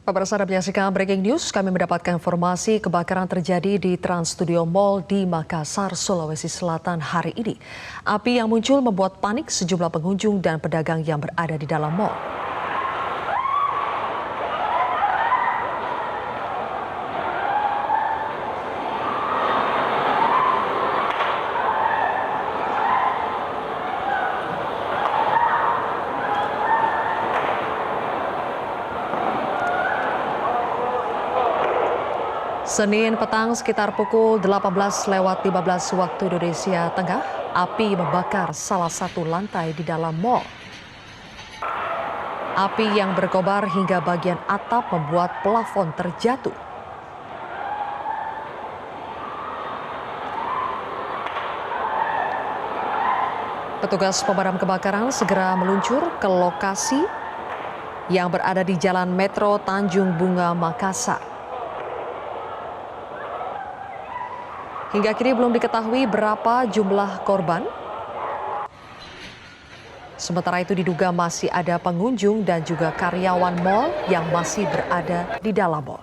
Pemirsa, Anda menyaksikan Breaking News. Kami mendapatkan informasi kebakaran terjadi di Trans Studio Mall di Makassar, Sulawesi Selatan hari ini. Api yang muncul membuat panik sejumlah pengunjung dan pedagang yang berada di dalam mall. Senin petang sekitar pukul 18.15 waktu Indonesia Tengah, api membakar salah satu lantai di dalam mall. Api yang berkobar hingga bagian atap membuat plafon terjatuh. Petugas pemadam kebakaran segera meluncur ke lokasi yang berada di Jalan Metro Tanjung Bunga, Makassar. Hingga kini belum diketahui berapa jumlah korban. Sementara itu diduga masih ada pengunjung dan juga karyawan mal yang masih berada di dalam mal.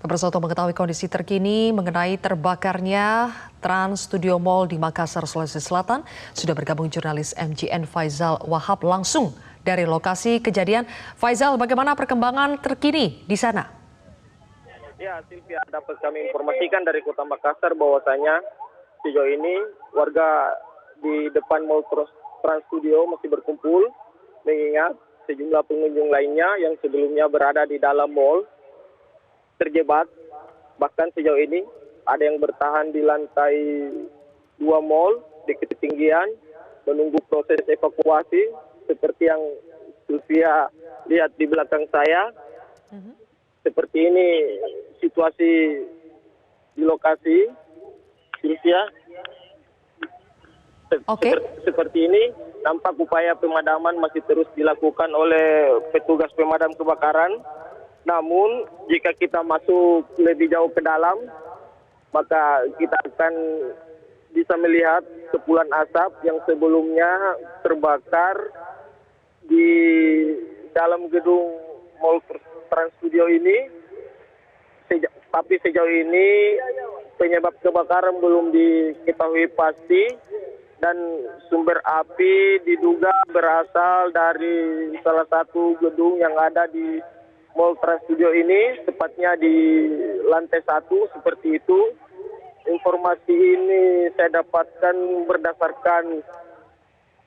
Pemirsa, untuk mengetahui kondisi terkini mengenai terbakarnya Trans Studio Mall di Makassar, Sulawesi Selatan, sudah bergabung jurnalis MGN Faizal Wahab langsung dari lokasi kejadian. Faizal, bagaimana perkembangan terkini di sana? Ya, Silvia, dapat kami informasikan dari Kota Makassar bahwasanya sejauh ini warga di depan Mall Trans Studio masih berkumpul mengingat sejumlah pengunjung lainnya yang sebelumnya berada di dalam mall terjebak. Bahkan sejauh ini ada yang bertahan di lantai 2 mall di ketinggian menunggu proses evakuasi seperti yang Silvia lihat di belakang saya. Seperti ini situasi di lokasi, Silvia. Seperti ini nampak upaya pemadaman masih terus dilakukan oleh petugas pemadam kebakaran. Namun jika kita masuk lebih jauh ke dalam, maka kita akan bisa melihat kepulan asap yang sebelumnya terbakar di dalam gedung Mall Trans Studio ini. Tapi sejauh ini penyebab kebakaran belum diketahui pasti dan sumber api diduga berasal dari salah satu gedung yang ada di Mall Trans Studio ini, tepatnya di lantai 1 seperti itu. Informasi ini saya dapatkan berdasarkan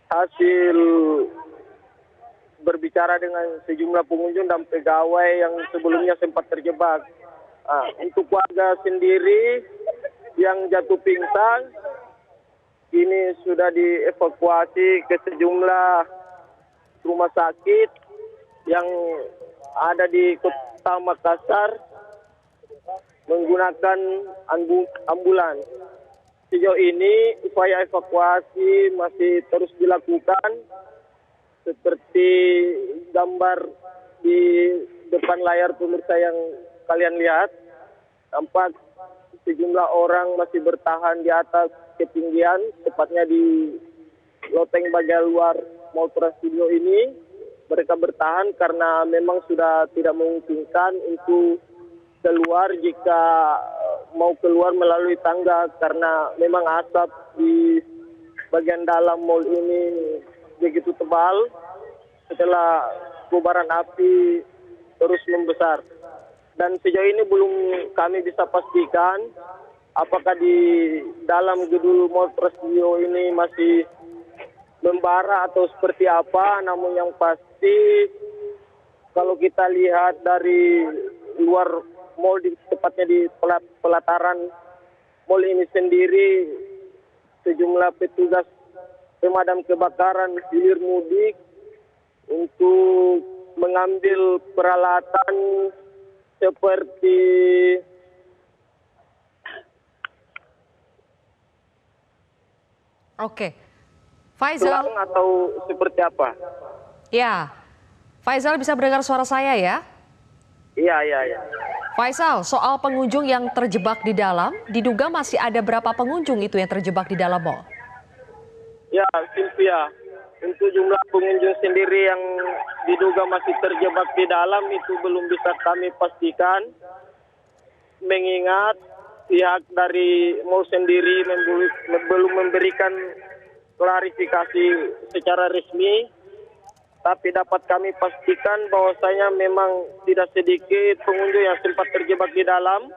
hasil berbicara dengan sejumlah pengunjung dan pegawai yang sebelumnya sempat terjebak. Untuk warga sendiri yang jatuh pingsan, ini sudah dievakuasi ke sejumlah rumah sakit yang ada di Kota Makassar menggunakan ambulans. Sejauh ini upaya evakuasi masih terus dilakukan. Seperti gambar di depan layar pemirsa yang kalian lihat, tampak sejumlah orang masih bertahan di atas ketinggian, tepatnya di loteng bagian luar Mall Trans Studio ini. Mereka bertahan karena memang sudah tidak memungkinkan untuk keluar jika mau keluar melalui tangga karena memang asap di bagian dalam mall ini begitu tebal setelah kobaran api terus membesar. Dan sejauh ini belum kami bisa pastikan apakah di dalam gedung Mall Trans Studio ini masih membara atau seperti apa, namun yang pasti kalau kita lihat dari luar mall, tepatnya di pelataran mall ini sendiri, sejumlah petugas pemadam kebakaran hilir mudik untuk mengambil peralatan seperti Oke, Faisal. tulang atau seperti apa? Ya, Faisal bisa mendengar suara saya ya? Iya, iya, iya. Faisal, soal pengunjung yang terjebak di dalam, diduga masih ada berapa pengunjung itu yang terjebak di dalam mall? Ya, Sylvia, untuk jumlah pengunjung sendiri yang diduga masih terjebak di dalam itu belum bisa kami pastikan, mengingat pihak dari mall sendiri belum memberikan klarifikasi secara resmi, tapi dapat kami pastikan bahwasanya memang tidak sedikit pengunjung yang sempat terjebak di dalam,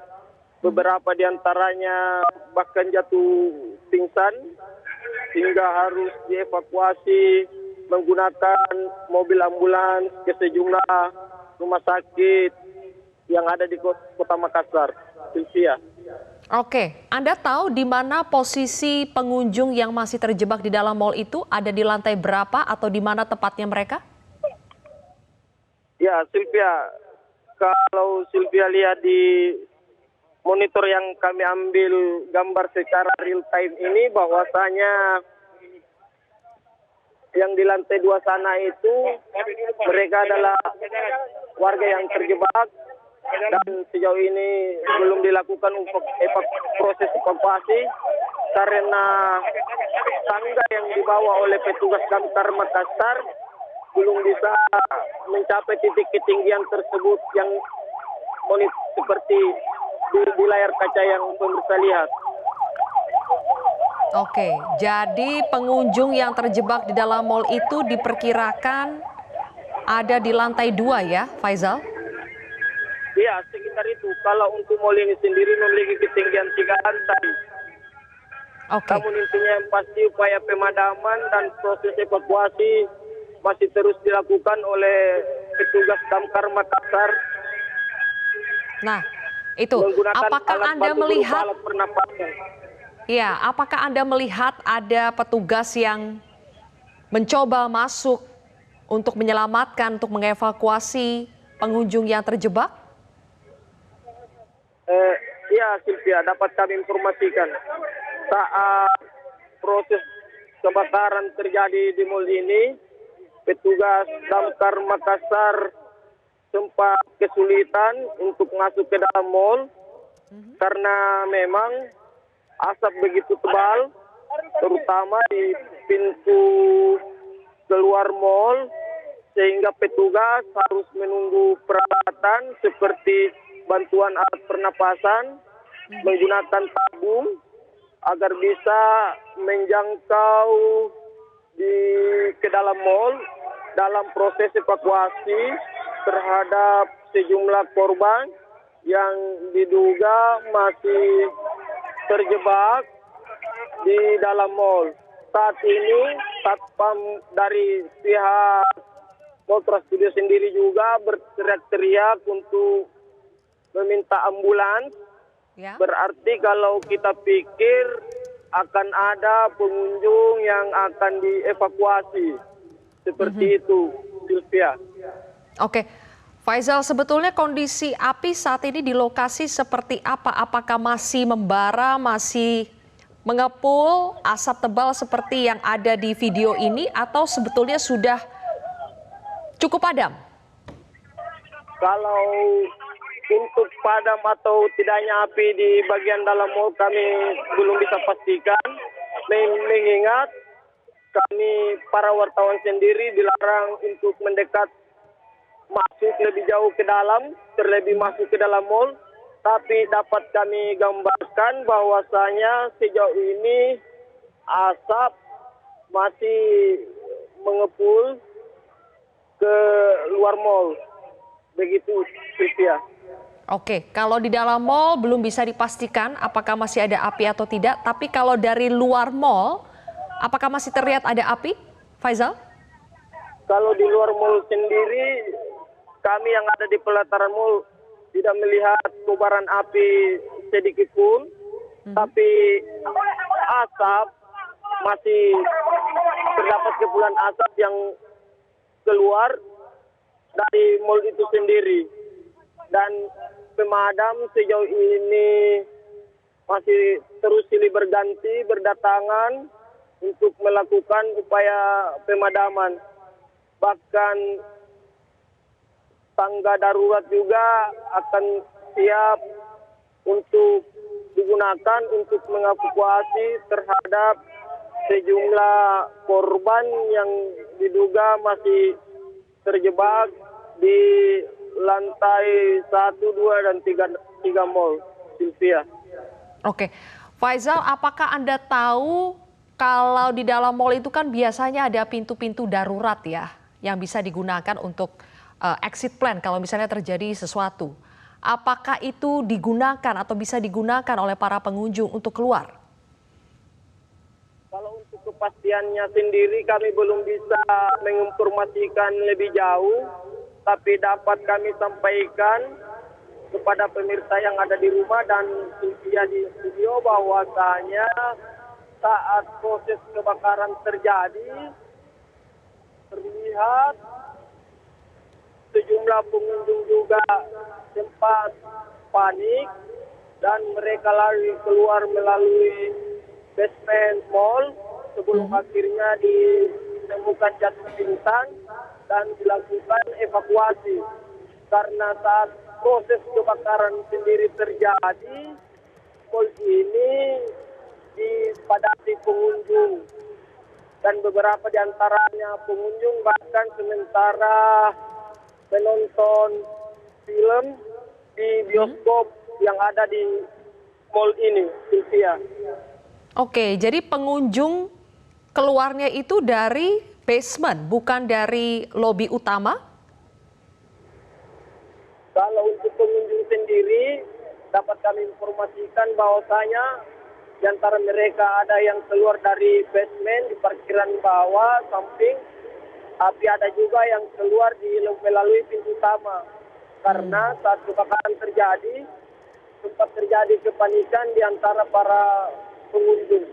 beberapa di antaranya bahkan jatuh pingsan hingga harus dievakuasi menggunakan mobil ambulans ke sejumlah rumah sakit yang ada di Kota Makassar. Sylvia. Oke, Anda tahu di mana posisi pengunjung yang masih terjebak di dalam mall itu? Ada di lantai berapa atau di mana tepatnya mereka? Ya, Sylvia, kalau Sylvia lihat di monitor yang kami ambil gambar secara real time ini, bahwasanya yang di lantai 2 sana itu mereka adalah warga yang terjebak dan sejauh ini belum dilakukan proses evakuasi karena tangga yang dibawa oleh petugas damkar Makassar belum bisa mencapai titik ketinggian tersebut yang seperti di layar kaca yang pemirsa lihat. Oke, jadi pengunjung yang terjebak di dalam mall itu diperkirakan ada di lantai 2 ya, Faisal? Iya, sekitar itu. Kalau untuk mall ini sendiri memiliki ketinggian 3 lantai. Oke. Namun intinya yang pasti upaya pemadaman dan proses evakuasi masih terus dilakukan oleh petugas damkar Makassar. Nah, itu. Apakah Anda melihat? Ya, apakah Anda melihat ada petugas yang mencoba masuk untuk menyelamatkan, untuk mengevakuasi pengunjung yang terjebak? Ya, Sylvia, dapat kami informasikan saat proses kebakaran terjadi di mall ini, petugas damkar Makassar sempat kesulitan untuk masuk ke dalam mall karena memang asap begitu tebal, terutama di pintu keluar mall, sehingga petugas harus menunggu peralatan seperti bantuan alat pernapasan menggunakan tabung agar bisa menjangkau ke dalam mall dalam proses evakuasi terhadap sejumlah korban yang diduga masih terjebak di dalam mall. Saat ini satpam dari pihak Mall Trans Studio sendiri juga berteriak-teriak untuk meminta ambulans. Ya. Berarti kalau kita pikir akan ada pengunjung yang akan dievakuasi. Seperti itu, Sylvia. Oke, Faisal, sebetulnya kondisi api saat ini di lokasi seperti apa? Apakah masih membara, masih mengepul, asap tebal seperti yang ada di video ini, atau sebetulnya sudah cukup padam? Kalau untuk padam atau tidaknya api di bagian dalam mall kami belum bisa pastikan, mengingat kami para wartawan sendiri dilarang untuk mendekat masuk lebih jauh ke dalam, terlebih masuk ke dalam mall. Tapi dapat kami gambarkan bahwasanya sejauh ini asap masih mengepul ke luar mall. Begitu, Sylvia. Oke, kalau di dalam mall belum bisa dipastikan apakah masih ada api atau tidak. Tapi kalau dari luar mall, apakah masih terlihat ada api, Faisal? Kalau di luar mall sendiri, kami yang ada di pelataran mall tidak melihat kobaran api sedikit pun, tapi asap masih terdapat kepulan asap yang keluar dari mal itu sendiri. Dan pemadam sejauh ini masih terus silih berganti berdatangan untuk melakukan upaya pemadaman. Bahkan tangga darurat juga akan siap untuk digunakan untuk mengevakuasi terhadap sejumlah korban yang diduga masih terjebak di lantai 1, 2, dan 3 mal, Sylvia. Oke, Faisal, apakah Anda tahu kalau di dalam mal itu kan biasanya ada pintu-pintu darurat ya yang bisa digunakan untuk exit plan kalau misalnya terjadi sesuatu. Apakah itu digunakan atau bisa digunakan oleh para pengunjung untuk keluar? Kalau untuk kepastiannya sendiri kami belum bisa menginformasikan lebih jauh, tapi dapat kami sampaikan kepada pemirsa yang ada di rumah dan Sylvia di studio bahwasanya saat proses kebakaran terjadi terlihat sejumlah pengunjung juga sempat panik dan mereka lari keluar melalui basement mall sebelum akhirnya ditemukan jatuh pingsan dan dilakukan evakuasi. Karena saat proses kebakaran sendiri terjadi, mall ini dipadati pengunjung dan beberapa di antaranya pengunjung bahkan sementara menonton film di bioskop yang ada di mall ini, Sylvia. Oke, jadi pengunjung keluarnya itu dari basement, bukan dari lobi utama? Kalau untuk pengunjung sendiri, dapat kami informasikan bahwasanya di antara mereka ada yang keluar dari basement di parkiran bawah, samping, tapi ada juga yang keluar melalui pintu utama. Karena saat kebakaran terjadi, sempat terjadi kepanikan di antara para pengunjung.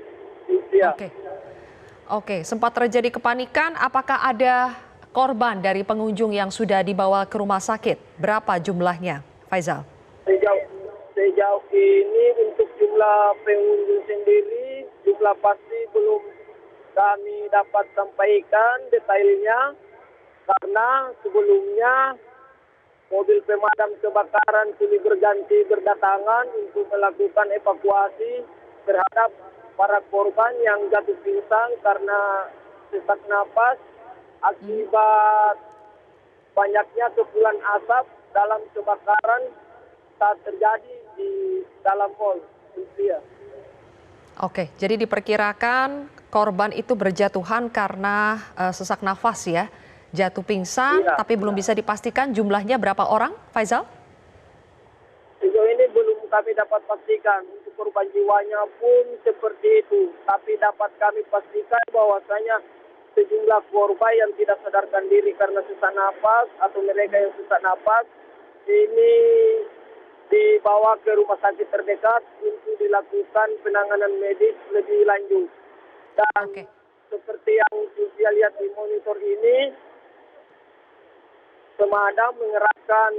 Oke, sempat terjadi kepanikan. Apakah ada korban dari pengunjung yang sudah dibawa ke rumah sakit? Berapa jumlahnya, Faisal? Sejauh ini untuk jumlah pengunjung sendiri, jumlah pasti belum kami dapat sampaikan detailnya. Karena sebelumnya mobil pemadam kebakaran silih berganti berdatangan untuk melakukan evakuasi terhadap para korban yang jatuh pingsan karena sesak napas akibat banyaknya kepulan asap dalam kebakaran saat terjadi di dalam mall. Oke, jadi diperkirakan korban itu berjatuhan karena sesak nafas ya, jatuh pingsan, tapi belum bisa dipastikan jumlahnya berapa orang, Faisal? Sejauh ini belum kami dapat pastikan. Untuk korban jiwanya pun seperti itu. Tapi dapat kami pastikan bahwasanya sejumlah korban yang tidak sadarkan diri karena sesak napas atau mereka yang sesak napas ini dibawa ke rumah sakit terdekat untuk dilakukan penanganan medis lebih lanjut. Dan seperti yang saya lihat di monitor ini, pemadam mengerahkan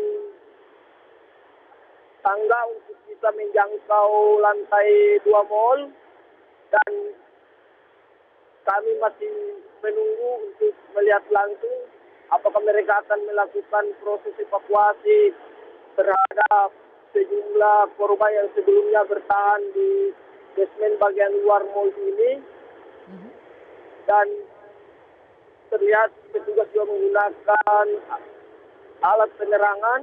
tangga untuk bisa menjangkau lantai 2 mall dan kami masih menunggu untuk melihat langsung apakah mereka akan melakukan proses evakuasi terhadap sejumlah korban yang sebelumnya bertahan di basement bagian luar mall ini. Dan terlihat petugas juga menggunakan alat penerangan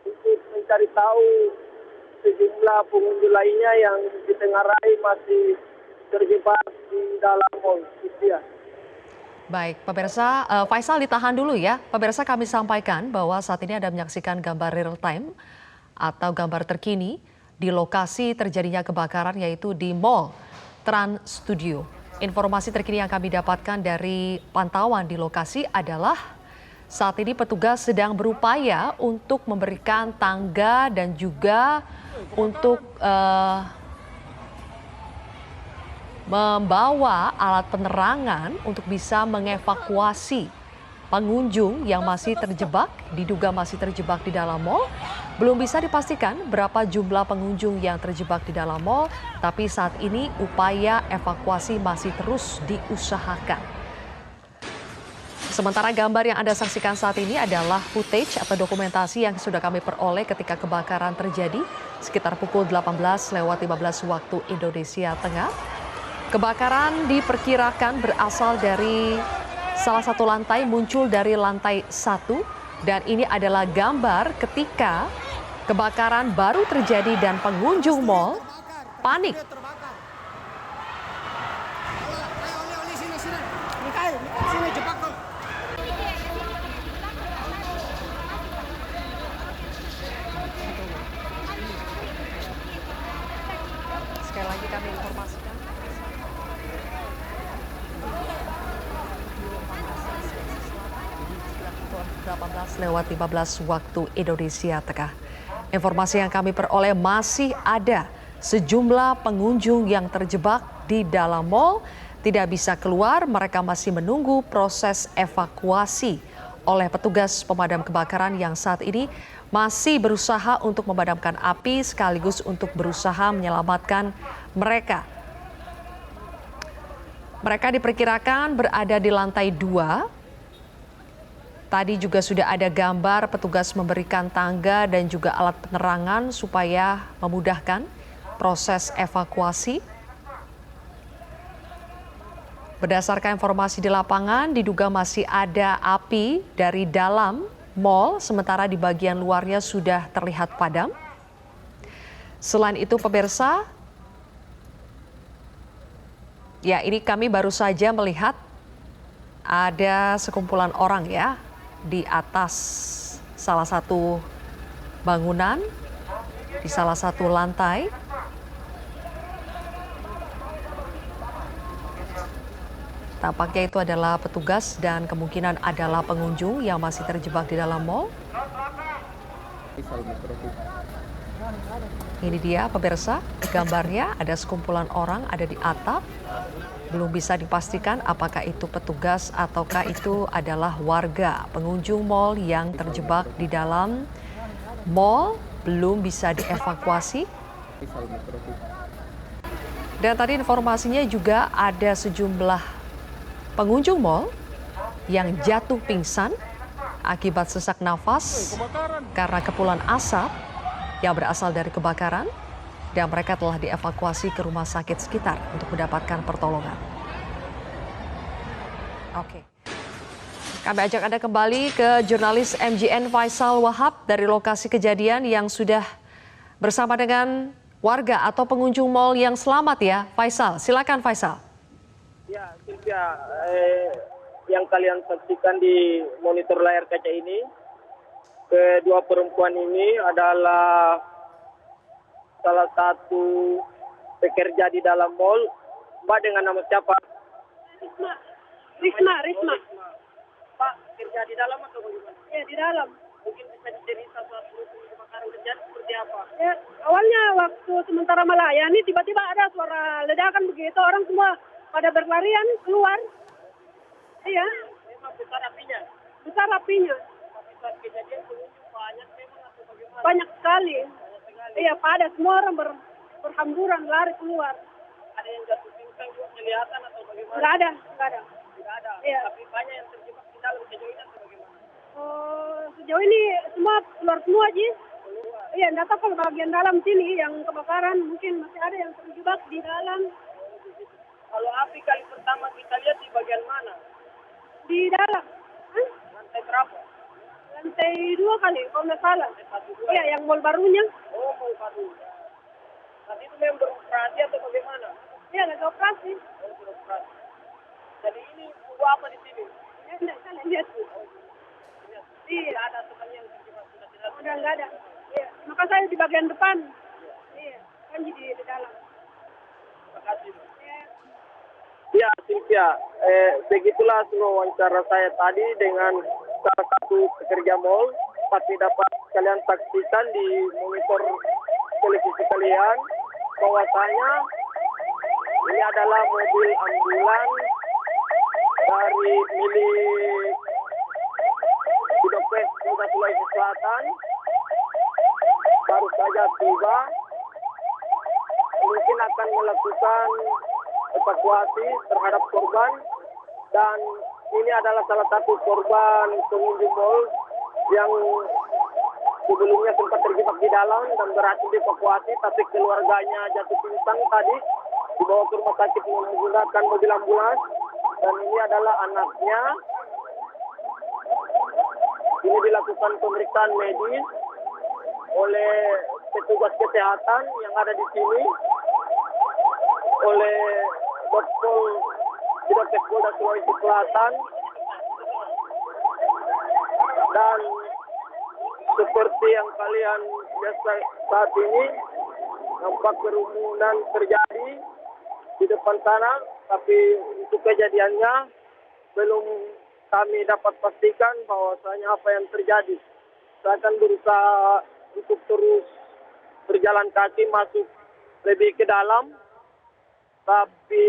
untuk mencari tahu sejumlah pengunjung lainnya yang ditengarai masih terjebak di dalam mall. Baik, pemirsa, Faisal ditahan dulu ya. Pemirsa, kami sampaikan bahwa saat ini Anda menyaksikan gambar real time atau gambar terkini di lokasi terjadinya kebakaran yaitu di Mall Trans Studio. Informasi terkini yang kami dapatkan dari pantauan di lokasi adalah Saat ini petugas sedang berupaya untuk memberikan tangga dan juga untuk membawa alat penerangan untuk bisa mengevakuasi pengunjung yang masih terjebak, diduga masih terjebak di dalam mal. Belum bisa dipastikan berapa jumlah pengunjung yang terjebak di dalam mal, tapi saat ini upaya evakuasi masih terus diusahakan. Sementara gambar yang Anda saksikan saat ini adalah footage atau dokumentasi yang sudah kami peroleh ketika kebakaran terjadi sekitar pukul 18:15 waktu Indonesia Tengah. Kebakaran diperkirakan berasal dari salah satu lantai, muncul dari lantai 1, dan ini adalah gambar ketika kebakaran baru terjadi dan pengunjung mal panik. Sekali lagi kami informasikan. 18:15 waktu Indonesia Tengah. Informasi yang kami peroleh masih ada sejumlah pengunjung yang terjebak di dalam mal, tidak bisa keluar. Mereka masih menunggu proses evakuasi oleh petugas pemadam kebakaran yang saat ini masih berusaha untuk memadamkan api sekaligus untuk berusaha menyelamatkan mereka. Mereka diperkirakan berada di lantai 2. Tadi juga sudah ada gambar petugas memberikan tangga dan juga alat penerangan supaya memudahkan proses evakuasi. Berdasarkan informasi di lapangan, diduga masih ada api dari dalam mal, sementara di bagian luarnya sudah terlihat padam. Selain itu, pemirsa, ya ini kami baru saja melihat ada sekumpulan orang ya di atas salah satu bangunan, di salah satu lantai. Tampaknya itu adalah petugas dan kemungkinan adalah pengunjung yang masih terjebak di dalam mal. Ini dia pemirsa, gambarnya ada sekumpulan orang ada di atap. Belum bisa dipastikan apakah itu petugas ataukah itu adalah warga. Pengunjung mal yang terjebak di dalam mal belum bisa dievakuasi. Dan tadi informasinya juga ada sejumlah pengunjung mal yang jatuh pingsan akibat sesak nafas karena kepulan asap yang berasal dari kebakaran. Dan mereka telah dievakuasi ke rumah sakit sekitar untuk mendapatkan pertolongan. Oke. Kami ajak Anda kembali ke jurnalis MJN Faisal Wahab dari lokasi kejadian yang sudah bersama dengan warga atau pengunjung mal yang selamat ya. Faisal, silakan Faisal. Ya, Sylvia, yang kalian saksikan di monitor layar kaca ini, kedua perempuan ini adalah salah satu pekerja di dalam mal. Mbak, dengan nama siapa? Risma. Pak, kerja di dalam atau bagaimana? Ya, di dalam. Mungkin bisa dicerita suatu kebakaran terjadi seperti apa? Ya, awalnya waktu sementara melayani tiba-tiba ada suara ledakan begitu, orang semua pada berlarian keluar. Iya. Memang besar apinya? Besar apinya. Tapi saat kejadian pengunjung banyak memang atau bagaimana? Banyak sekali. Iya, pada semua orang berhamburan lari keluar. Ada yang jatuh pingsan kelihatan atau bagaimana? Nggak ada. Tidak ada. Iya. Tapi banyak yang terjebak di dalam sejauh ini atau bagaimana? Sejauh ini semua keluar semua Ji. Iya, nggak tahu kalau bagian dalam sini yang kebakaran mungkin masih ada yang terjebak di dalam. Kalau api kali pertama kita lihat di bagian mana? Di dalam. Hah? Lantai berapa? Lantai 2 kali, kalau nggak salah. Lantai 1, 2. Iya, yang mall barunya. Oh, mau baru. Tadi itu memang beroperasi atau bagaimana? Iya, lagi operasi. Oh, beroperasi. Jadi ini tunggu apa di sini? Ya, enggak salah lihat. Iya. Tidak ada teman yang terjebak, sudah tidak. Udah nggak ada. Iya. Maka saya di bagian depan. Iya. Kan di dalam. Terima kasih. Iya. Ya, Sylvia, begitulah semua wawancara saya tadi dengan salah satu pekerja mall, tapi dapat kalian saksikan di monitor televisi kalian bahwasanya ini adalah mobil ambulans dari milik Bidokes Polda Sulawesi Selatan baru saja tiba, mungkin akan melakukan evakuasi terhadap korban, dan ini adalah salah satu korban pengunjung mall yang sebelumnya sempat terjebak di dalam dan berhasil dievakuasi, tapi keluarganya jatuh pingsan tadi dibawa ke rumah sakit menggunakan mobil ambulans, dan ini adalah anaknya. Ini dilakukan pemeriksaan medis oleh petugas kesehatan yang ada di sini, oleh Dokter Bidokes Polda Sulawesi Selatan, dan seperti yang kalian lihat saat ini, nampak kerumunan terjadi di depan sana, tapi untuk kejadiannya belum kami dapat pastikan bahwasanya apa yang terjadi. Saya akan berusaha untuk terus berjalan kaki masuk lebih ke dalam, tapi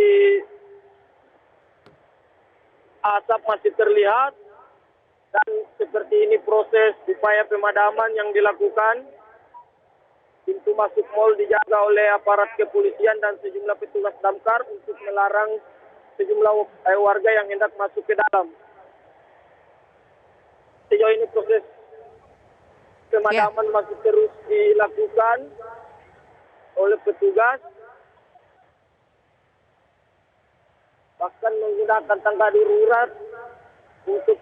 asap masih terlihat, dan seperti ini proses upaya pemadaman yang dilakukan. Pintu masuk mal dijaga oleh aparat kepolisian dan sejumlah petugas damkar untuk melarang sejumlah warga yang hendak masuk ke dalam. Sejauh ini proses pemadaman masih terus dilakukan oleh petugas, bahkan menggunakan tangga darurat untuk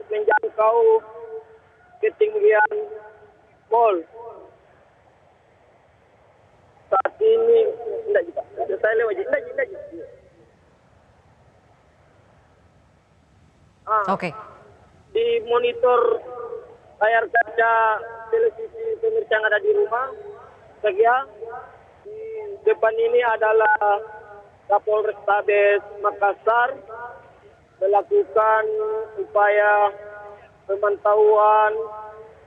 menjangkau ketinggian mall. Saat ini saya lewat Oke. Di monitor layar kaca televisi pemirsa yang ada di rumah, saya di depan ini adalah Kapolrestabes Makassar melakukan upaya pemantauan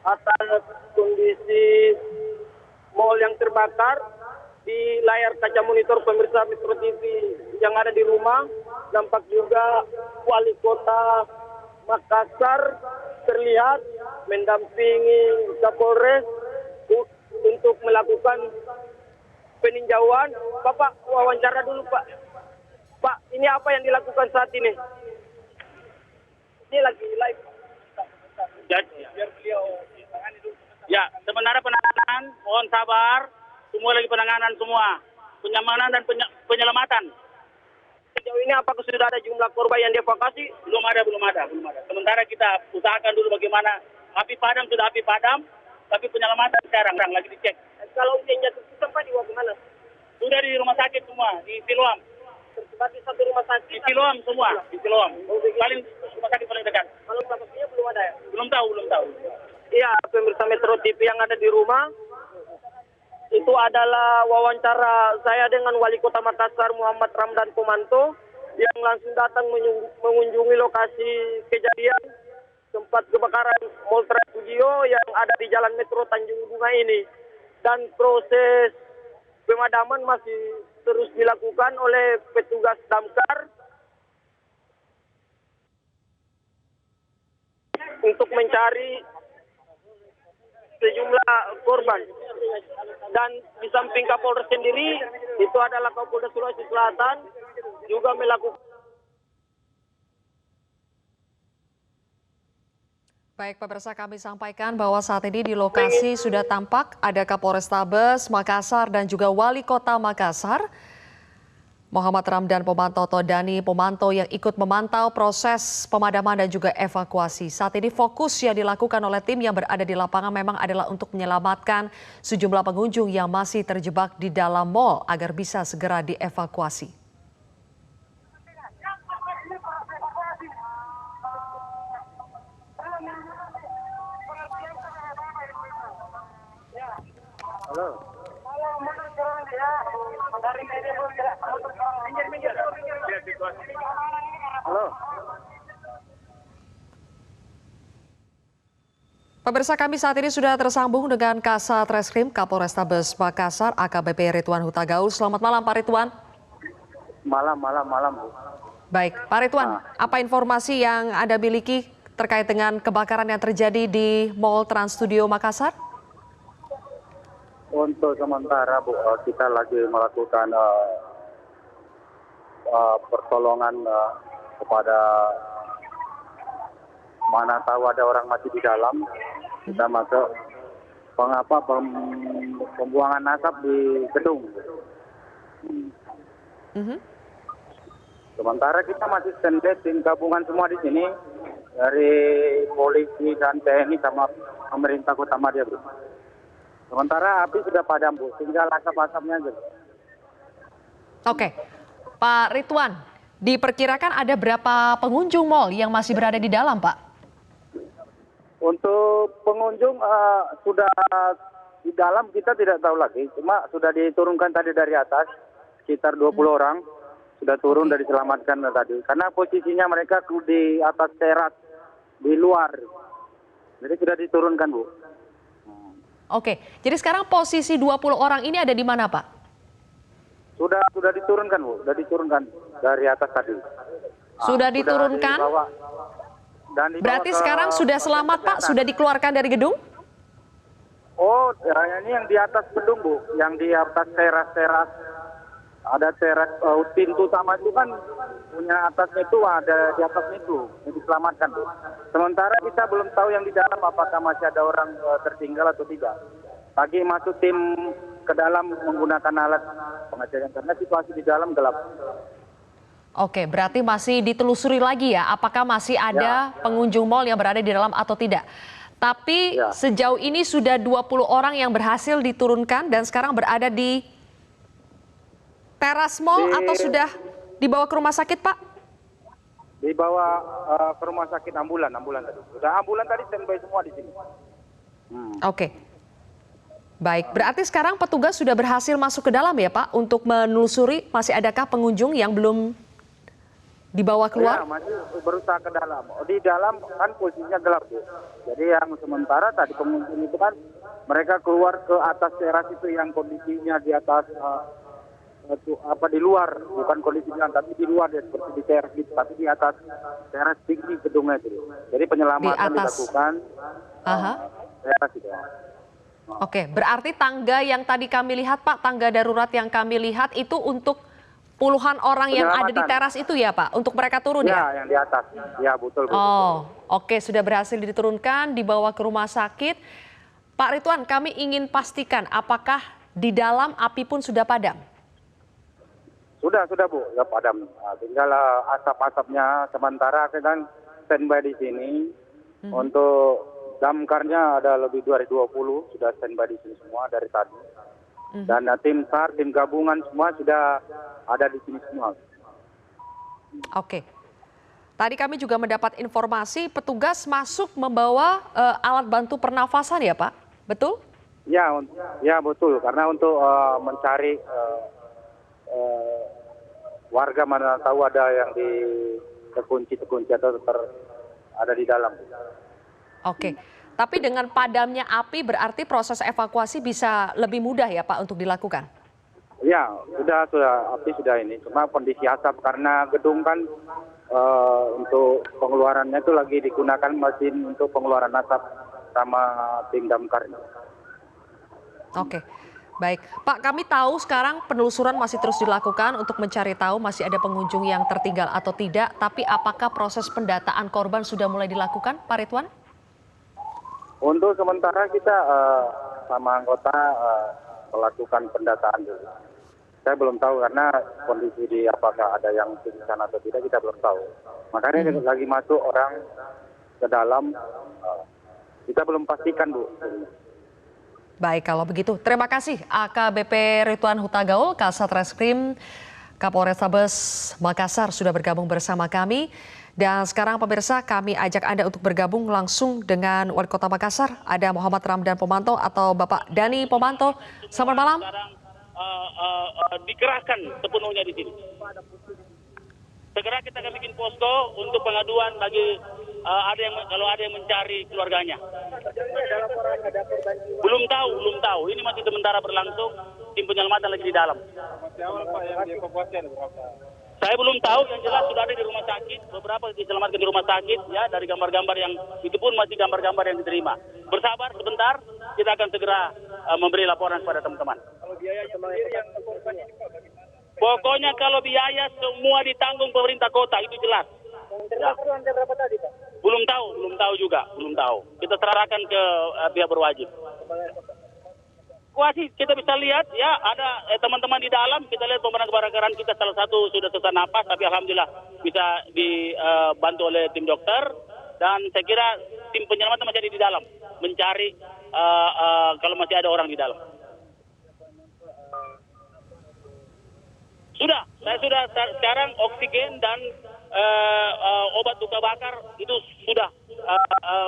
atas kondisi mal yang terbakar. Di layar kaca monitor pemirsa Metro TV yang ada di rumah, nampak juga Wali Kota Makassar terlihat mendampingi Kapolres untuk melakukan peninjauan. Bapak, wawancara dulu Pak. Pak, ini apa yang dilakukan saat ini? Ini lagi live. Biar beliau tangani dulu. Ya, sementara penanganan, mohon sabar. Semua lagi penanganan semua. Penyamanan dan penyelamatan. Sejauh ini apakah sudah ada jumlah korban yang dievakuasi? Belum ada. Sementara kita usahakan dulu bagaimana api padam, tapi penyelamatan sekarang lagi dicek. Kalau yang jatuh ke tempat dibawa kemana? Sudah di rumah sakit semua, di Siloam. Tersebar di satu rumah sakit? Di Siloam semua, di Siloam. Paling rumah sakit paling dekat. Kalau statusnya belum ada ya? Belum tahu. Iya, pemirsa Metro TV yang ada di rumah. Itu adalah wawancara saya dengan Wali Kota Makassar Muhammad Ramdan Pomanto yang langsung datang mengunjungi lokasi kejadian tempat kebakaran Mall Trans Studio yang ada di Jalan Metro Tanjung Bunga ini. Dan proses pemadaman masih terus dilakukan oleh petugas damkar untuk mencari sejumlah korban. Dan di samping Kapolres sendiri, itu adalah Kapolda Sulawesi Selatan juga melakukan. Baik, pemirsa, kami sampaikan bahwa saat ini di lokasi sudah tampak ada Kapolrestabes Makassar dan juga Wali Kota Makassar, Muhammad Ramdan Pomanto atau Dani Pomanto, yang ikut memantau proses pemadaman dan juga evakuasi. Saat ini fokus yang dilakukan oleh tim yang berada di lapangan memang adalah untuk menyelamatkan sejumlah pengunjung yang masih terjebak di dalam mal agar bisa segera dievakuasi. Halo. Halo. Pemirsa, kami saat ini sudah tersambung dengan Kasat Reskrim Kapolrestabes Makassar AKBP Ridwan Huta Gaul. Selamat malam Pak Ridwan. Malam, Bu. Baik, Pak Ridwan, apa informasi yang Anda miliki terkait dengan kebakaran yang terjadi di Mall Trans Studio Makassar? Untuk sementara, Bu, kita lagi melakukan pertolongan kepada mana tahu ada orang masih di dalam. Kita masuk pembuangan asap di gedung. Sementara kita masih standby tim gabungan semua di sini dari polisi dan TNI sama pemerintah Kota Madia, Bu. Sementara api sudah padam, Bu, tinggal asap-asapnya aja. Oke, Pak Ridwan, diperkirakan ada berapa pengunjung mall yang masih berada di dalam, Pak? Untuk pengunjung sudah di dalam kita tidak tahu lagi, cuma sudah diturunkan tadi dari atas sekitar 20 orang sudah turun dari diselamatkan tadi, karena posisinya mereka di atas teras di luar, jadi sudah diturunkan, Bu. Oke, jadi sekarang posisi 20 orang ini ada di mana, Pak? Sudah diturunkan, Bu, sudah diturunkan dari atas tadi. Sudah diturunkan? Berarti sekarang sudah selamat, Pak? Sudah dikeluarkan dari gedung? Oh, ini yang di atas gedung, Bu. Yang di atas teras-teras. Ada teras, pintu utama itu kan punya atasnya itu, ada di atasnya itu. Yang diselamatkan, Bu. Sementara kita belum tahu yang di dalam apakah masih ada orang tertinggal atau tidak. Lagi masuk tim ke dalam menggunakan alat pengecekan karena situasi di dalam gelap. Oke, berarti masih ditelusuri lagi ya, apakah masih ada pengunjung mal yang berada di dalam atau tidak. Tapi sejauh ini sudah 20 orang yang berhasil diturunkan dan sekarang berada di teras mal atau sudah dibawa ke rumah sakit, Pak? Dibawa ke rumah sakit ambulan tadi. Sudah ambulan tadi standby semua di sini. Oke. Baik, berarti sekarang petugas sudah berhasil masuk ke dalam ya, Pak, untuk menelusuri masih adakah pengunjung yang belum dibawa keluar? Ya, masih berusaha ke dalam. Di dalam kan posisinya gelap, Bu. Jadi yang sementara tadi pengunjung itu kan mereka keluar ke atas teras itu yang kondisinya di atas di luar, bukan kondisi jalan tapi di luar ya, seperti di teras gitu, tapi di atas teras tinggi gedungnya itu. Jadi penyelamatan dilakukan teras itu. Oke, berarti tangga yang tadi kami lihat, Pak, tangga darurat yang kami lihat itu untuk puluhan orang yang ada di teras itu ya, Pak, untuk mereka turun ya? Ya, yang di atas. Ya, betul. Oh, oke, sudah berhasil diturunkan, dibawa ke rumah sakit. Pak Ridwan, kami ingin pastikan apakah di dalam api pun sudah padam? Sudah, Bu, ya padam. Nah, tinggal asap-asapnya sementara kan standby di sini. Untuk damkarnya ada lebih dari 20 sudah standby di sini semua dari tadi. Dan tim SAR, tim gabungan semua sudah ada di sini semua. Oke. Tadi kami juga mendapat informasi petugas masuk membawa alat bantu pernafasan ya, Pak? Betul? Ya betul. Karena untuk mencari warga mana tahu ada yang terkunci atau ada di dalam. Oke. Tapi dengan padamnya api berarti proses evakuasi bisa lebih mudah ya, Pak, untuk dilakukan? Ya, sudah api sudah ini. Cuma kondisi asap karena gedung kan untuk pengeluarannya itu lagi digunakan mesin untuk pengeluaran asap sama tim damkar. Oke, baik. Pak, kami tahu sekarang penelusuran masih terus dilakukan untuk mencari tahu masih ada pengunjung yang tertinggal atau tidak. Tapi apakah proses pendataan korban sudah mulai dilakukan, Pak Ridwan? Untuk sementara kita sama anggota melakukan pendataan dulu. Saya belum tahu karena kondisi di apakah ada yang pingsan atau tidak kita belum tahu. Makanya lagi masuk orang ke dalam, kita belum pastikan, Bu. Baik, kalau begitu terima kasih AKBP Ridwan Huta Gaul, Kasat Reskrim Kapolrestabes Makassar sudah bergabung bersama kami. Dan sekarang pemirsa, kami ajak Anda untuk bergabung langsung dengan Wali Kota Makassar. Ada Muhammad Ramdan Pomanto atau Bapak Dani Pomanto. Selamat malam. Sekarang dikerahkan sepenuhnya di sini. Segera kita akan bikin posko untuk pengaduan bagi kalau ada yang mencari keluarganya. Belum tahu. Ini masih sementara berlangsung. Tim penyelamatan lagi di dalam. Saya belum tahu, yang jelas sudah ada di rumah sakit. Beberapa diselamatkan di rumah sakit, ya, dari gambar-gambar yang itu pun masih gambar-gambar yang diterima. Bersabar sebentar, kita akan segera memberi laporan kepada teman-teman. Pokoknya kalau biaya semua ditanggung pemerintah kota, itu jelas. Ya. Belum tahu juga. Kita serahkan ke pihak berwajib. Evakuasi kita bisa lihat, ya, ada teman-teman di dalam. Kita lihat pemadam kebakaran kita salah satu sudah sesak napas, tapi alhamdulillah bisa dibantu oleh tim dokter. Dan saya kira tim penyelamatan masih ada di dalam mencari kalau masih ada orang di dalam. Saya sudah sekarang oksigen dan obat luka bakar itu sudah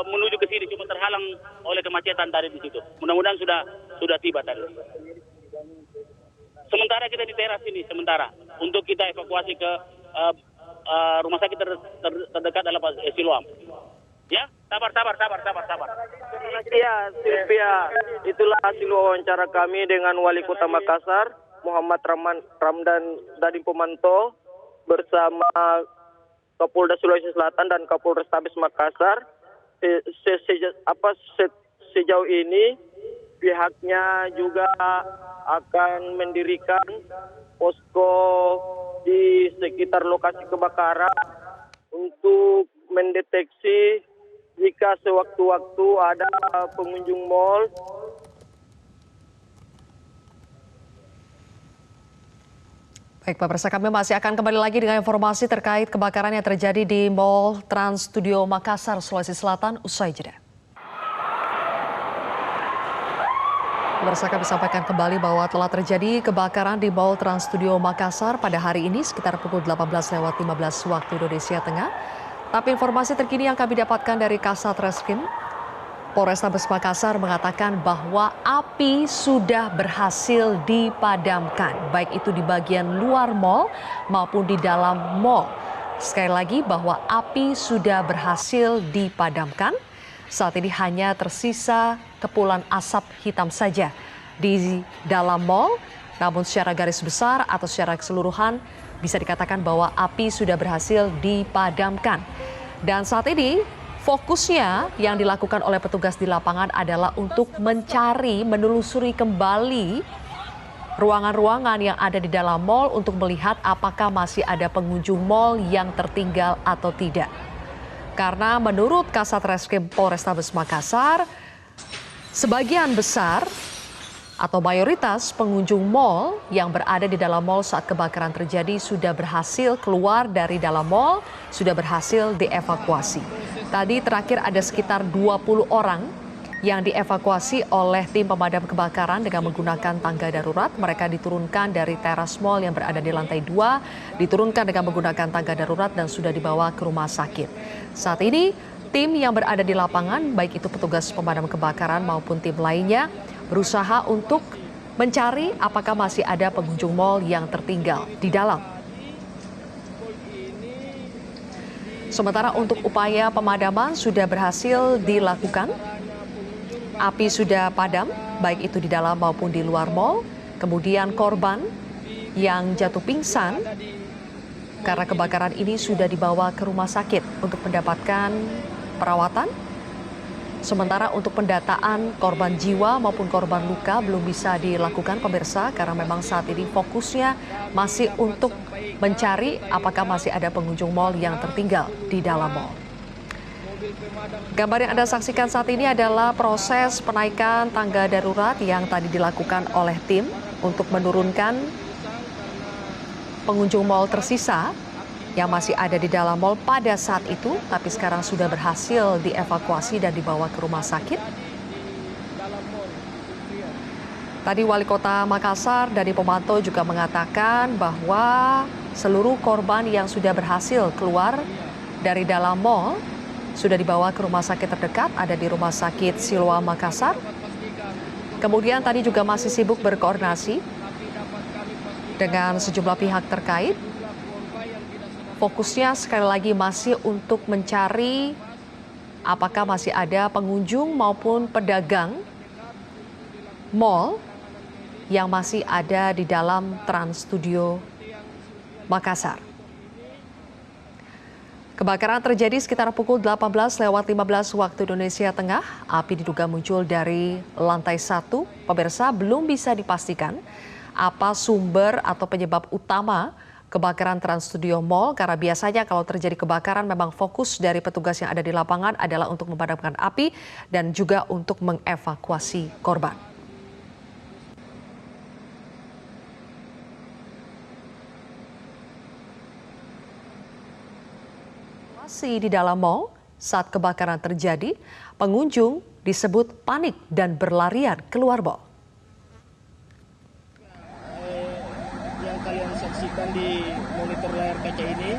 menuju ke sini, cuma terhalang oleh kemacetan tadi di situ. Mudah-mudahan sudah tiba tadi. Sementara kita di teras ini untuk kita evakuasi ke rumah sakit terdekat adalah Siloam. Ya, sabar. Ya, Silvia, itulah hasil wawancara kami dengan Wali Kota Makassar, Muhammad Ramdan Dadim Pemanto, bersama Kapolda Sulawesi Selatan dan Kapolrestabes Makassar. Sejauh ini pihaknya juga akan mendirikan posko di sekitar lokasi kebakaran untuk mendeteksi jika sewaktu-waktu ada pengunjung mal. Baik, Pak Persa, kami masih akan kembali lagi dengan informasi terkait kebakaran yang terjadi di Mall Trans Studio Makassar, Sulawesi Selatan, usai jeda. Pemirsa, kami sampaikan kembali bahwa telah terjadi kebakaran di Mall Trans Studio Makassar pada hari ini sekitar pukul 18.15 waktu Indonesia Tengah. Tapi informasi terkini yang kami dapatkan dari Kasat Reskrim Polrestabes Makassar mengatakan bahwa api sudah berhasil dipadamkan, baik itu di bagian luar mal maupun di dalam mal. Sekali lagi bahwa api sudah berhasil dipadamkan. Saat ini hanya tersisa kepulan asap hitam saja di dalam mal. Namun secara garis besar atau secara keseluruhan bisa dikatakan bahwa api sudah berhasil dipadamkan. Dan saat ini fokusnya yang dilakukan oleh petugas di lapangan adalah untuk menelusuri kembali ruangan-ruangan yang ada di dalam mal untuk melihat apakah masih ada pengunjung mal yang tertinggal atau tidak. Karena menurut Kasat Reskrim Polrestabes Makassar, sebagian besar atau mayoritas pengunjung mal yang berada di dalam mal saat kebakaran terjadi sudah berhasil keluar dari dalam mal, sudah berhasil dievakuasi. Tadi terakhir ada sekitar 20 orang yang dievakuasi oleh tim pemadam kebakaran dengan menggunakan tangga darurat. Mereka diturunkan dari teras mal yang berada di lantai 2, diturunkan dengan menggunakan tangga darurat dan sudah dibawa ke rumah sakit. Saat ini tim yang berada di lapangan, baik itu petugas pemadam kebakaran maupun tim lainnya, berusaha untuk mencari apakah masih ada pengunjung mal yang tertinggal di dalam. Sementara untuk upaya pemadaman sudah berhasil dilakukan. Api sudah padam, baik itu di dalam maupun di luar mal. Kemudian korban yang jatuh pingsan karena kebakaran ini sudah dibawa ke rumah sakit untuk mendapatkan perawatan. Sementara untuk pendataan korban jiwa maupun korban luka belum bisa dilakukan, pemirsa, karena memang saat ini fokusnya masih untuk mencari apakah masih ada pengunjung mal yang tertinggal di dalam mal. Gambar yang Anda saksikan saat ini adalah proses penaikan tangga darurat yang tadi dilakukan oleh tim untuk menurunkan pengunjung mal tersisa yang masih ada di dalam mal pada saat itu, tapi sekarang sudah berhasil dievakuasi dan dibawa ke rumah sakit. Tadi Wali Kota Makassar Dadim Pemanto juga mengatakan bahwa seluruh korban yang sudah berhasil keluar dari dalam mal sudah dibawa ke rumah sakit terdekat, ada di Rumah Sakit Siloam Makassar. Kemudian tadi juga masih sibuk berkoordinasi dengan sejumlah pihak terkait. Fokusnya sekali lagi masih untuk mencari apakah masih ada pengunjung maupun pedagang mal yang masih ada di dalam Trans Studio Makassar. Kebakaran terjadi sekitar pukul 18.15 waktu Indonesia Tengah. Api diduga muncul dari lantai 1. Pemirsa, belum bisa dipastikan apa sumber atau penyebab utama kebakaran Trans Studio Mall, karena biasanya kalau terjadi kebakaran memang fokus dari petugas yang ada di lapangan adalah untuk memadamkan api dan juga untuk mengevakuasi korban. Masih di dalam mall, saat kebakaran terjadi, pengunjung disebut panik dan berlarian keluar mall. Yang kalian saksikan di monitor layar kaca ini,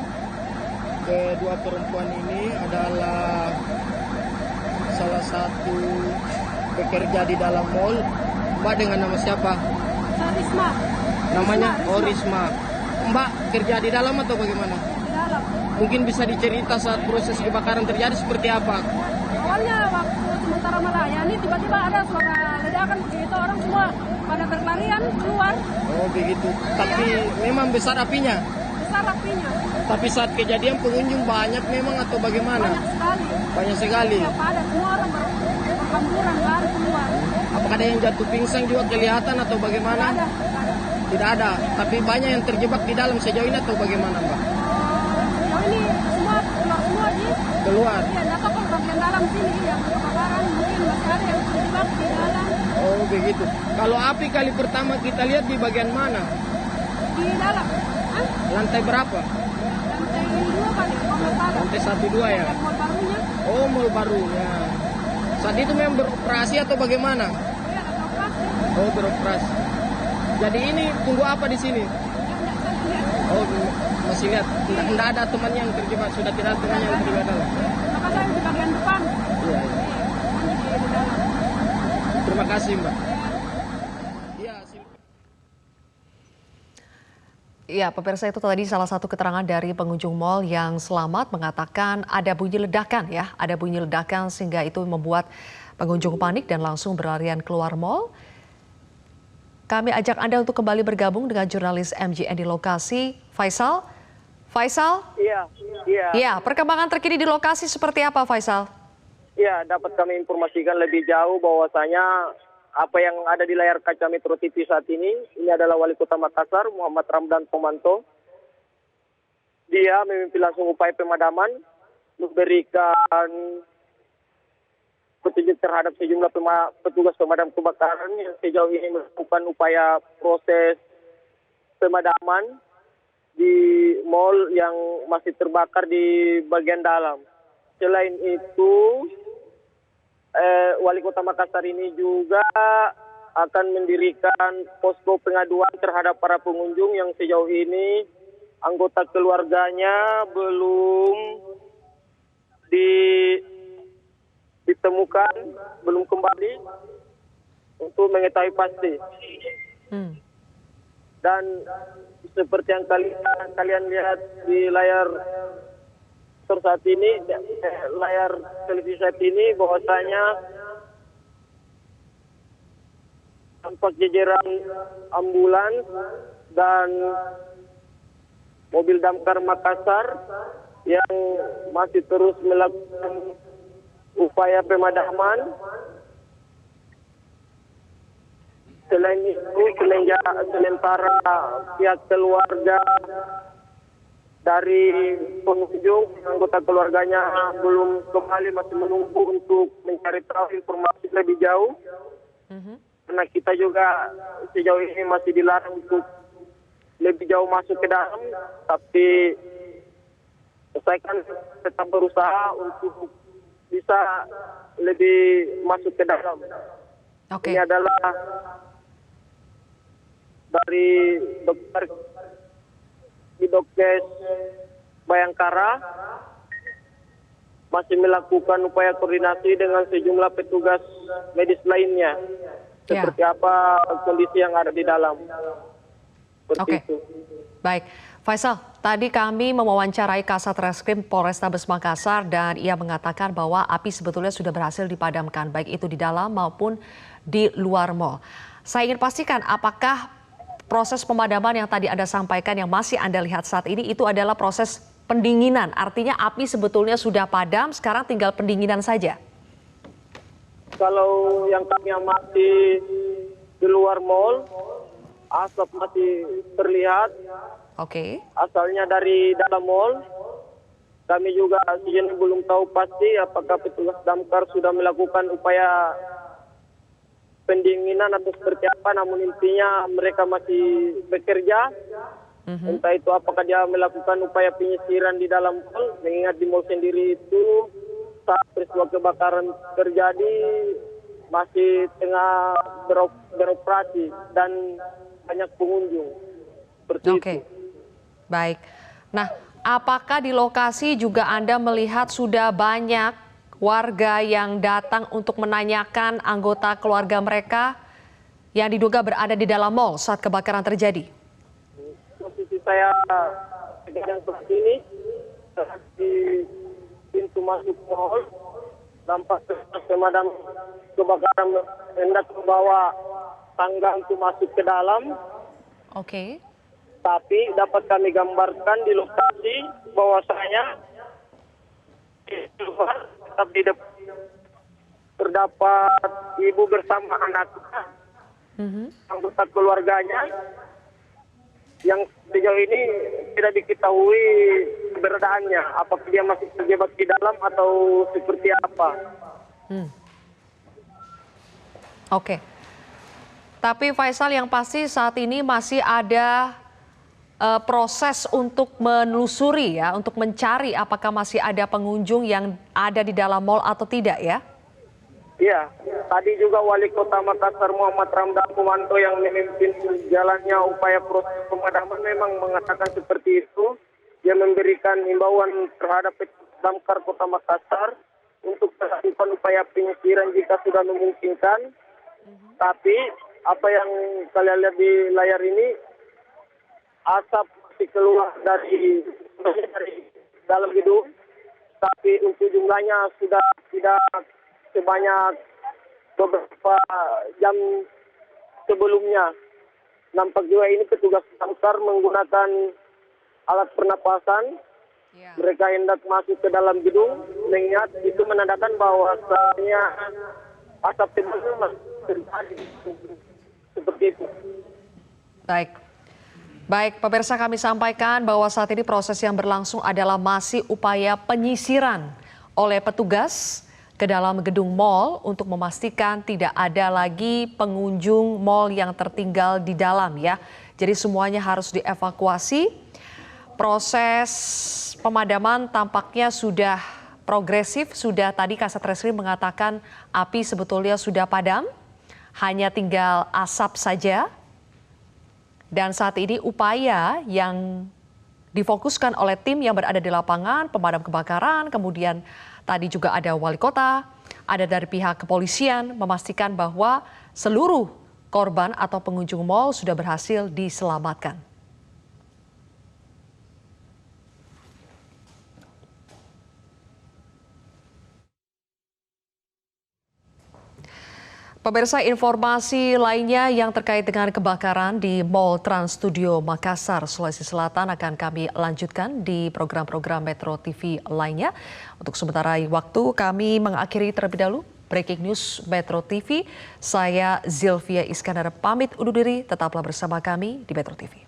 kedua perempuan ini adalah salah satu pekerja di dalam mall. Mbak dengan nama siapa? Risma. Namanya Risma. Mbak kerja di dalam atau bagaimana? Di dalam. Mungkin bisa dicerita saat proses kebakaran terjadi seperti apa? Awalnya waktu sementara melayani tiba-tiba ada suara ledakan begitu, orang semua pada berlarian keluar. Oh begitu. Tapi memang besar apinya. Besar apinya. Tapi saat kejadian pengunjung banyak memang atau bagaimana? Banyak sekali. Banyak sekali. Ya, pada semua orang berhamburan lari keluar. Apakah ada yang jatuh pingsan juga kelihatan atau bagaimana? Ada. Tidak ada. Tapi banyak yang terjebak di dalam sejauh ini atau bagaimana, Mbak? Sejauh ini semua keluar semua sih. Keluar. Iya, nggak tahu kalau bagian dalam sini yang kebakaran mungkin masih ada yang terjebak di dalam. Oh begitu. Kalau api kali pertama kita lihat di bagian mana? Di dalam. Hah? Lantai berapa? Lantai 2 kali, kalau salah. Lantai 1, 2 ya? Yang mall barunya. Oh mall barunya. Saat itu memang beroperasi atau bagaimana? Iya, ada operasi. Oh beroperasi. Jadi ini tunggu apa di sini? Oh masih lihat. Tidak ada temannya yang terjebak. Sudah tidak ada temannya yang terjebak dalam. Maka saya di bagian depan. Iya. Di dalam. Terima kasih Mbak. Iya. Ya, pemirsa, itu tadi salah satu keterangan dari pengunjung mal yang selamat mengatakan ada bunyi ledakan ya. Ada bunyi ledakan sehingga itu membuat pengunjung panik dan langsung berlarian keluar mal. Kami ajak Anda untuk kembali bergabung dengan jurnalis MJN di lokasi. Faisal? Faisal? Iya. Ya, perkembangan terkini di lokasi seperti apa, Faisal? Ya, dapat kami informasikan lebih jauh bahwasanya apa yang ada di layar kaca Metro TV saat ini adalah Wali Kota Makassar, Muhammad Ramdan Pomanto. Dia memimpin langsung upaya pemadaman, memberikan petunjuk terhadap sejumlah petugas pemadam kebakaran yang sejauh ini melakukan upaya proses pemadaman di mal yang masih terbakar di bagian dalam. Selain itu, Wali Kota Makassar ini juga akan mendirikan posko pengaduan terhadap para pengunjung yang sejauh ini anggota keluarganya belum ditemukan, belum kembali untuk mengetahui pasti. Dan seperti yang kalian lihat di layar saat ini, layar televisi saat ini, bahwasanya tampak jajaran ambulans dan mobil damkar Makassar yang masih terus melakukan upaya pemadaman. Selain itu, sementara pihak keluarga dari pengunjung, anggota keluarganya belum kembali, masih menunggu untuk mencari tahu informasi lebih jauh. Karena kita juga sejauh ini masih dilarang untuk lebih jauh masuk ke dalam, tapi saya kan tetap berusaha untuk bisa lebih masuk ke dalam. Oke. Ini adalah dari dokter di Dokes Bayangkara masih melakukan upaya koordinasi dengan sejumlah petugas medis lainnya. Seperti apa kondisi yang ada di dalam. Seperti Oke. itu. Baik. Faisal, tadi kami mewawancarai Kasat Reskrim Polrestabes Makassar dan ia mengatakan bahwa api sebetulnya sudah berhasil dipadamkan, baik itu di dalam maupun di luar mal. Saya ingin pastikan apakah proses pemadaman yang tadi Anda sampaikan yang masih Anda lihat saat ini itu adalah proses pendinginan. Artinya api sebetulnya sudah padam, sekarang tinggal pendinginan saja. Kalau yang kami amati di luar mal, asap masih terlihat. Oke. Asalnya dari dalam mal. Kami juga sejauh ini belum tahu pasti apakah petugas damkar sudah melakukan upaya pendinginan atau seperti apa. Namun intinya mereka masih bekerja. Entah itu apakah dia melakukan upaya penyisiran di dalam mal. Mengingat di mal sendiri itu saat peristiwa kebakaran terjadi masih tengah beroperasi dan banyak pengunjung. Seperti itu. Baik. Nah, apakah di lokasi juga Anda melihat sudah banyak warga yang datang untuk menanyakan anggota keluarga mereka yang diduga berada di dalam mal saat kebakaran terjadi? Posisi saya kejadian seperti ini di pintu masuk mal, nampak pemadam kebakaran hendak membawa tangga untuk masuk ke dalam. Oke. Tapi dapat kami gambarkan di lokasi bahwasanya di luar tetap di depan terdapat ibu bersama anaknya, anggota keluarganya yang sejauh ini tidak diketahui keberadaannya, apakah dia masih terjebak di dalam atau seperti apa. Oke. Tapi Faisal, yang pasti saat ini masih ada proses untuk menelusuri ya, untuk mencari apakah masih ada pengunjung yang ada di dalam mal atau tidak ya? Iya, tadi juga Wali Kota Makassar Muhammad Ramdan Kumanto yang memimpin jalannya upaya proses pemadaman memang mengatakan seperti itu. Dia memberikan himbauan terhadap damkar Kota Makassar untuk melakukan upaya penyisiran jika sudah memungkinkan. Tapi apa yang kalian lihat di layar ini, asap masih keluar dari dalam gedung, tapi untuk jumlahnya sudah tidak sebanyak beberapa jam sebelumnya. Nampak juga ini petugas damkar menggunakan alat pernapasan. Mereka hendak masuk ke dalam gedung, mengingat itu menandakan bahwasanya asap tebal masih terjadi seperti itu. Baik, pemirsa, kami sampaikan bahwa saat ini proses yang berlangsung adalah masih upaya penyisiran oleh petugas ke dalam gedung mal untuk memastikan tidak ada lagi pengunjung mal yang tertinggal di dalam ya. Jadi semuanya harus dievakuasi. Proses pemadaman tampaknya sudah progresif, sudah tadi Kasat Reskrim mengatakan api sebetulnya sudah padam, hanya tinggal asap saja. Dan saat ini upaya yang difokuskan oleh tim yang berada di lapangan, pemadam kebakaran, kemudian tadi juga ada wali kota, ada dari pihak kepolisian memastikan bahwa seluruh korban atau pengunjung mal sudah berhasil diselamatkan. Pemirsa, informasi lainnya yang terkait dengan kebakaran di Mall Trans Studio Makassar, Sulawesi Selatan akan kami lanjutkan di program-program Metro TV lainnya. Untuk sementara waktu kami mengakhiri terlebih dahulu Breaking News Metro TV. Saya Zilvia Iskandar pamit undur diri, tetaplah bersama kami di Metro TV.